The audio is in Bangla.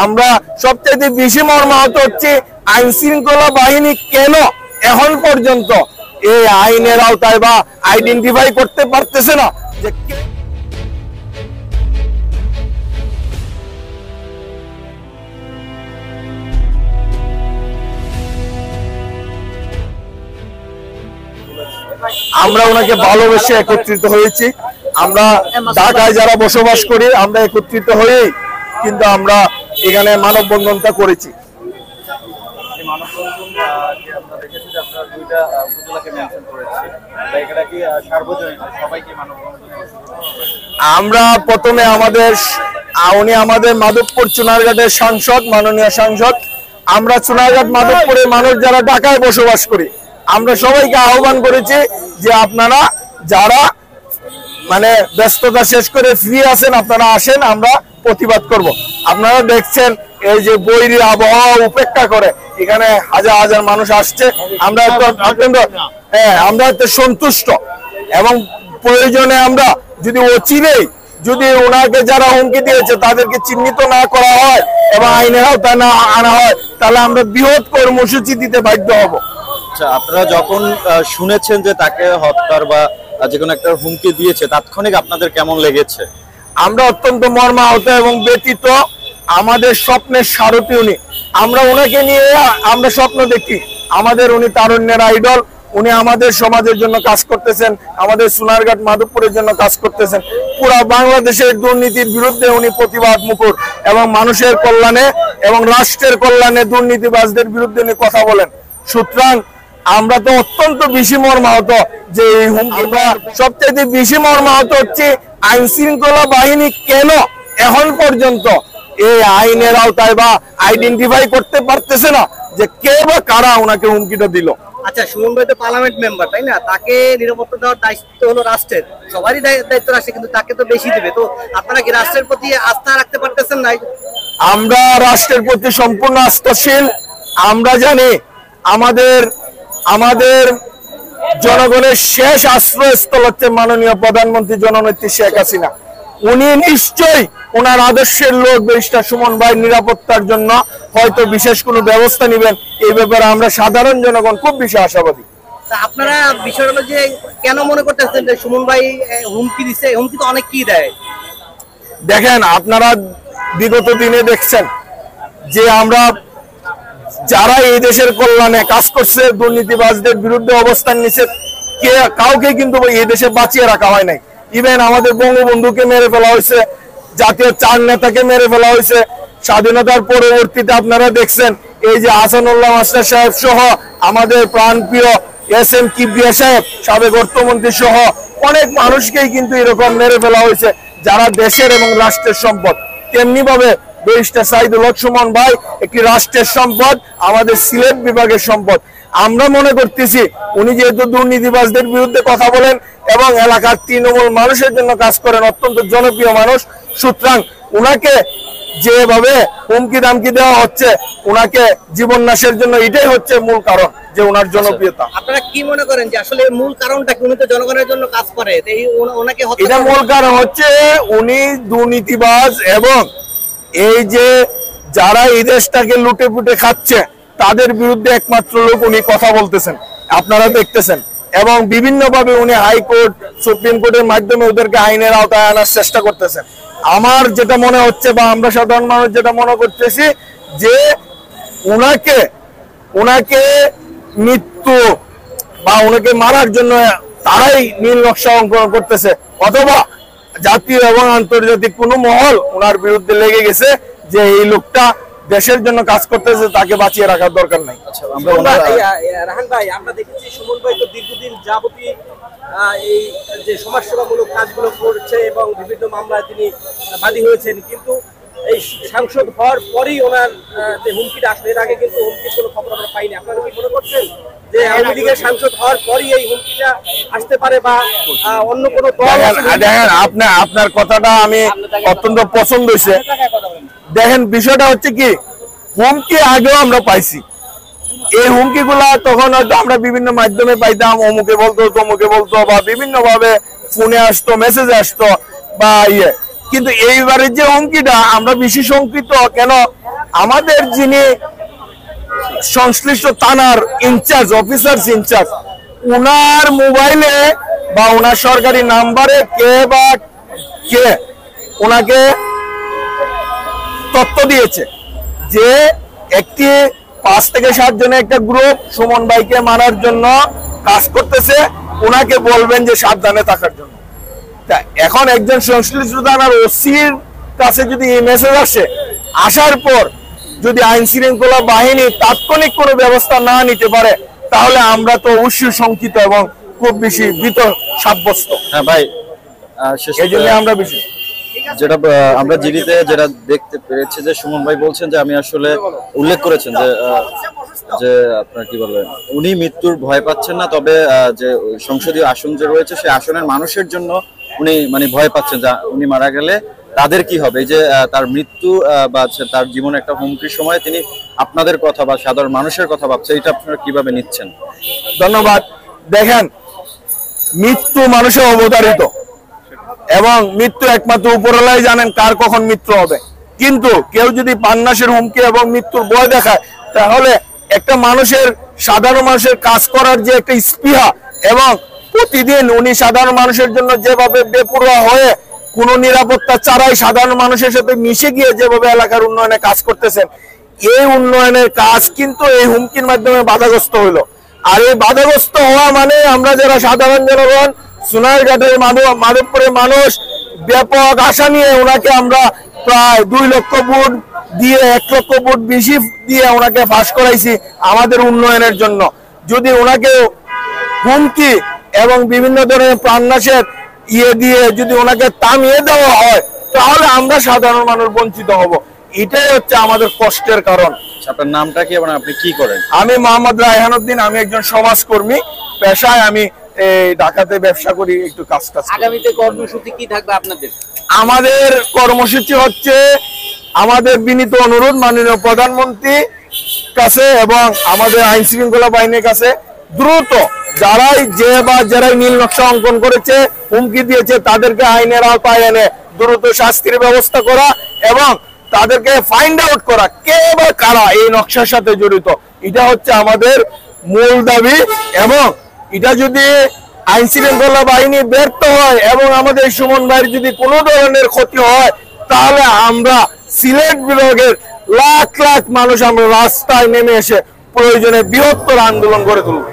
আমরা সবচেয়ে বেশি মর্মাহত হচ্ছে আইন শৃঙ্খলা বাহিনী কেন এখন পর্যন্ত এই আইনের আওতায় বা আইডেন্টিফাই করতে পারতেছে না যে আমরা ওনাকে ভালোবেসে একত্রিত হয়েছি। আমরা ঢাকায় যারা বসবাস করি আমরা একত্রিত হয়েই কিন্তু আমরা এখানে মানববন্ধনটা করেছি। আমরা প্রথমে উনি আমাদের মাধবপুর চুনারঘাটের সাংসদ, মাননীয় সাংসদ। আমরা চুনারঘাট মাধবপুরের মানুষ যারা ঢাকায় বসবাস করি আমরা সবাইকে আহ্বান করেছি যে আপনারা যারা মানে ব্যস্ততা শেষ করে ফ্রি আছেন আপনারা আসেন, আমরা প্রতিবাদ করব। আপনারা দেখছেন এই যে বৈরী আবহাওয়া উপেক্ষা করে এখানে হাজার হাজার মানুষ আসছে। আমরা আমরা সন্তুষ্ট এবং প্রয়োজনে আমরা যদি অচিরেই যদি ওনাকে যারা হুমকি দিয়েছে তাদেরকে চিহ্নিত না করা হয় এবং আইনের আওতায় না আনা হয় তাহলে আমরা বৃহৎ কর্মসূচি দিতে বাধ্য হব। আচ্ছা, আপনারা যখন শুনেছেন যে তাকে হত্যার বা যে কোনো একটা হুমকি দিয়েছে তাৎক্ষণিক আপনাদের কেমন লেগেছে? আমরা অত্যন্ত মর্মাহত এবং ব্যথিত। আমাদের স্বপ্নের সারথি উনি। আমরা ওনাকে নিয়ে আমরা স্বপ্ন দেখি। আমাদের উনি তারুণ্যের আইডল। উনি আমাদের সমাজের জন্য কাজ করতেছেন, আমাদের সোনারঘাট মাধবপুরের জন্য কাজ করতেছেন। পুরা বাংলাদেশের দুর্নীতির বিরুদ্ধে উনি প্রতিবাদ মুখর এবং মানুষের কল্যাণে এবং রাষ্ট্রের কল্যাণে দুর্নীতিবাজদের বিরুদ্ধে উনি কথা বলেন। সুতরাং আমরা তো অত্যন্ত বেশি মর্মাহত যে এই হুমকি। সবচেয়ে বেশি মর্মাহত হচ্ছে আইন শৃঙ্খলা বাহিনী কেন এখন পর্যন্ত এই আইনের আওতায় বা আইডেন্টিফাই করতে পারতেছে না যে কে বা কারা ওনাকে হুমকিটা দিল। আচ্ছা, সুমন ভাই তো পার্লামেন্ট মেম্বার, তাই না? তাকে নিরাপত্তা দেওয়ার দায়িত্ব হলো রাষ্ট্রের, সবারই দায়িত্ব রাষ্ট্রে, কিন্তু তাকে তো বেশি দেবে। তো আপনারা কি রাষ্ট্রের প্রতি আস্থা রাখতে পারতেছেন না? আমরা রাষ্ট্রের প্রতি সম্পূর্ণ আস্থাশীল। আমরা জানি আমাদের জনগণের শেষ আশ্রয়স্থল হচ্ছে মাননীয় প্রধানমন্ত্রী জননেত্রী শেখ হাসিনা। উনি নিশ্চয়ই ওনার আদর্শের লোক ব্যারিস্টার সুমন ভাই নিরাপত্তার জন্য হয়তো বিশেষ কোনো ব্যবস্থা নেবেন। এই ব্যাপারে আমরা সাধারণ জনগণ খুব বেশি আশাবাদী। আপনারা বিষয় হলো যে কেন মনে করতেছেন যে সুমন ভাই হুমকি দিচ্ছে? হুমকি তো অনেক কি দেয়। দেখেন, আপনারা বিগত দিনে দেখছেন যে আমরা যারা এই দেশের কল্যাণে কাজ করছে দুর্নীতিবাজদের বিরুদ্ধে অবস্থান নিচ্ছে কাউকে কিন্তু এই দেশে বাঁচিয়ে রাখা হয় নাই। ইভেন আমাদের বঙ্গবন্ধুকে মেরে ফেলা হয়েছে, জাতীয় চার নেতাকে মেরে ফেলা হয়েছে। স্বাধীনতার পরবর্তীতে আপনারা দেখছেন এই যে হাসানুল্লাহ মাস্টার সাহেব সহ আমাদের প্রাণপ্রিয় এস.এম. কিবরিয়া সাহেব সাবেক অর্থমন্ত্রী সহ অনেক মানুষকেই কিন্তু এরকম মেরে ফেলা হয়েছে যারা দেশের এবং রাষ্ট্রের সম্পদ। তেমনি ভাবে ব্যারিস্টার সাইদুল হক সুমন ভাই একটি রাষ্ট্রের সম্পদ, আমাদের সিলেট বিভাগের সম্পদ। আমরা মনে করতেছি উনি যেহেতু দুর্নীতিবাজদের বিরুদ্ধে কথা বলেন এবং এলাকার তৃণমূল মানুষের জন্য কাজ করেন, অত্যন্ত জনপ্রিয় মানুষ। সুতরাং উনাকে যেভাবে হুমকি দামকি দেওয়া হচ্ছে ওনাকে জীবন নাশের জন্য, এটাই হচ্ছে মূল কারণ যে ওনার জনপ্রিয়তা। আপনারা কি মনে করেন যে আসলে মূল কারণটা কি? উনি তো জনগণের জন্য কাজ করে, ওনাকে এটা মূল কারণ হচ্ছে উনি দুর্নীতিবাজ এবং এই যে যারা এই দেশটাকে লুটে পুটে খাচ্ছে তাদের বিরুদ্ধে একমাত্র লোক উনি কথা বলতেছেন, আপনারা দেখতেছেন। এবং বিভিন্ন ভাবে উনি হাইকোর্ট সুপ্রিম কোর্টের মাধ্যমে ওদেরকে আইনের আওতায় আনার চেষ্টা করতেছেন। আমার যেটা মনে হচ্ছে বা আমরা সাধারণ মানুষ যেটা মনে করতেছি যে ওনাকে মৃত্যু বা ওনাকে মারার জন্য তারাই নীল নকশা অঙ্কন করতেছে, অথবা জাতীয় এবং আন্তর্জাতিক কোনো মহল ওনার বিরুদ্ধে লেগে গেছে যে এই লোকটা দেশের জন্য কাজ করতেছে, তাকে বাঁচিয়ে রাখার দরকার নাই। রাহান ভাই, আমরা দেখেছি সুমন ভাই তো দীর্ঘদিন যাবতীয় এই যে সমাজসেবামূলক কাজগুলো করছে এবং বিভিন্ন মামলায় তিনি বাদী হয়েছেন, কিন্তু এই সাংসদ হওয়ার পরেই ওনার যে হুমকিটা আসলে, এর আগে কিন্তু হুমকির কোনো খবর আমরা পাইনি। আপনারা কি মনে করছেন যে আওয়ামী লীগের সাংসদ হওয়ার পরই এই হুমকিটা আসতে পারে বা অন্য কোনো দল? দেখেন, আপনার কথাটা আমি অত্যন্ত পছন্দ হয়েছে। দেখেন, বিষয়টা হচ্ছে কি, হুমকি আগেও আমরা পাইছি। এই হুমকি গুলা তখন হয়তো আমরা বিভিন্ন মাধ্যমে পাইতাম, অমুকে বলতো তমুকে বলতো বা বিভিন্ন ভাবে ফোনে আসতো, মেসেজ আসতো বা কিন্তু এইবারের যে হুমকিটা আমরা বেশি শঙ্কিত কেন, আমাদের যিনি সংশ্লিষ্ট থানার ইনচার্জ, অফিসার্স ইনচার্জ, উনার মোবাইলে বা ওনার সরকারি নাম্বারে কে ওনাকে তথ্য দিয়েছে যে একটি 5 থেকে 7 জনের একটা গ্রুপ সুমন ভাইকে মারার জন্য কাজ করতেছে, ওনাকে বলবেন যে সাবধানে থাকার জন্য। তা এখন একজন সংশ্লিষ্ট থানার ওসির কাছে যদি এই মেসেজ আসে, আসার পর যদি আইন শৃঙ্খলা বাহিনী তাৎক্ষণিক কোনো ব্যবস্থা না নিতে পারে, তাহলে আমরা তো অবশ্যই শঙ্কিত এবং খুব বেশি ভীত সাব্যস্ত। হ্যাঁ ভাই, এই জন্য আমরা বেশি যেটা আমরা জিডিতে যেটা দেখতে পেরেছি যে সুমন ভাই বলছেন যে আমি আসলে উল্লেখ করেছেন যে যে আপনার কি বলবেন, উনি মৃত্যুর ভয় পাচ্ছেন না, তবে যে সংসদীয় আসন যে রয়েছে সেই আসনের মানুষের জন্য উনি মানে ভয় পাচ্ছেন যে উনি মারা গেলে তাদের কি হবে। এই যে তার মৃত্যু বা তার জীবনে একটা হুমকির সময় তিনি আপনাদের কথা বা সাধারণ মানুষের কথা ভাবছে, এটা আপনারা কিভাবে নিচ্ছেন? ধন্যবাদ। দেখেন, মৃত্যু মানুষের অবধারিত এবং মৃত্যু একমাত্র উপরওয়ালাই জানেন কার কখন মৃত্যু হবে। কিন্তু কেউ যদি প্রাণনাশের হুমকি এবং মৃত্যুর ভয় দেখায়, তাহলে একটা মানুষের, সাধারণ মানুষের কাজ করার যে একটা স্পৃহা, এবং প্রতিদিন উনি সাধারণ মানুষের জন্য যেভাবে বেপরোয়া হয়ে কোনো নিরাপত্তা ছাড়াই সাধারণ মানুষের সাথে মিশে গিয়ে যেভাবে এলাকার উন্নয়নে কাজ করতেছেন, এই উন্নয়নের কাজ কিন্তু এই হুমকির মাধ্যমে বাধাগ্রস্ত হইলো। আর এই বাধাগ্রস্ত হওয়া মানে আমরা যারা সাধারণ জনগণ, সোনারঘাটের মাধবপুরের মানুষ ব্যাপক আশা নিয়ে ওনাকে আমরা প্রায় 2 লক্ষ ভোট দিয়ে 1 লক্ষ ভোট বেশি দিয়ে ওনাকে পাস করাইছি আমাদের উন্নয়নের জন্য। যদি ওনাকে হুমকি এবং বিভিন্ন ধরনের প্রাণনাশের দিয়ে যদি ওনাকে থামিয়ে দেওয়া হয়, তাহলে আমরা সাধারণ মানুষ বঞ্চিত হব। এটাই হচ্ছে আমাদের কষ্টের কারণ। আপনার নামটা কি এবং আপনি কি করেন? আমি মোহাম্মদ রায়হান উদ্দিন, আমি একজন সমাজকর্মী পেশায়। আমি ঢাকাতে ব্যবসা করি, একটু কাজ। আগামীতে কর্মসূচি কি থাকবে আপনাদের? আমাদের কর্মসূচি হচ্ছে আমাদের বিনীত অনুরোধ মাননীয় প্রধানমন্ত্রীর কাছে এবং আমাদের আইন শৃঙ্খলা বাহিনীর কাছে, দ্রুত যারাই নীল নকশা অঙ্কন করেছে, হুমকি দিয়েছে, তাদেরকে আইনের আওতায় এনে দ্রুত শাস্তির ব্যবস্থা করা এবং তাদেরকে ফাইন্ড আউট করা কে বা কারা এই নকশার সাথে জড়িত। এটা হচ্ছে আমাদের মূল দাবি। এবং এটা যদি আইন শৃঙ্খলা বাহিনী ব্যর্থ হয় এবং আমাদের সুমন ভাইয়ের যদি কোনো ধরনের ক্ষতি হয়, তাহলে আমরা সিলেট বিভাগের লাখ লাখ মানুষ আমরা রাস্তায় নেমে এসে প্রয়োজনে বৃহত্তর আন্দোলন গড়ে তুলব।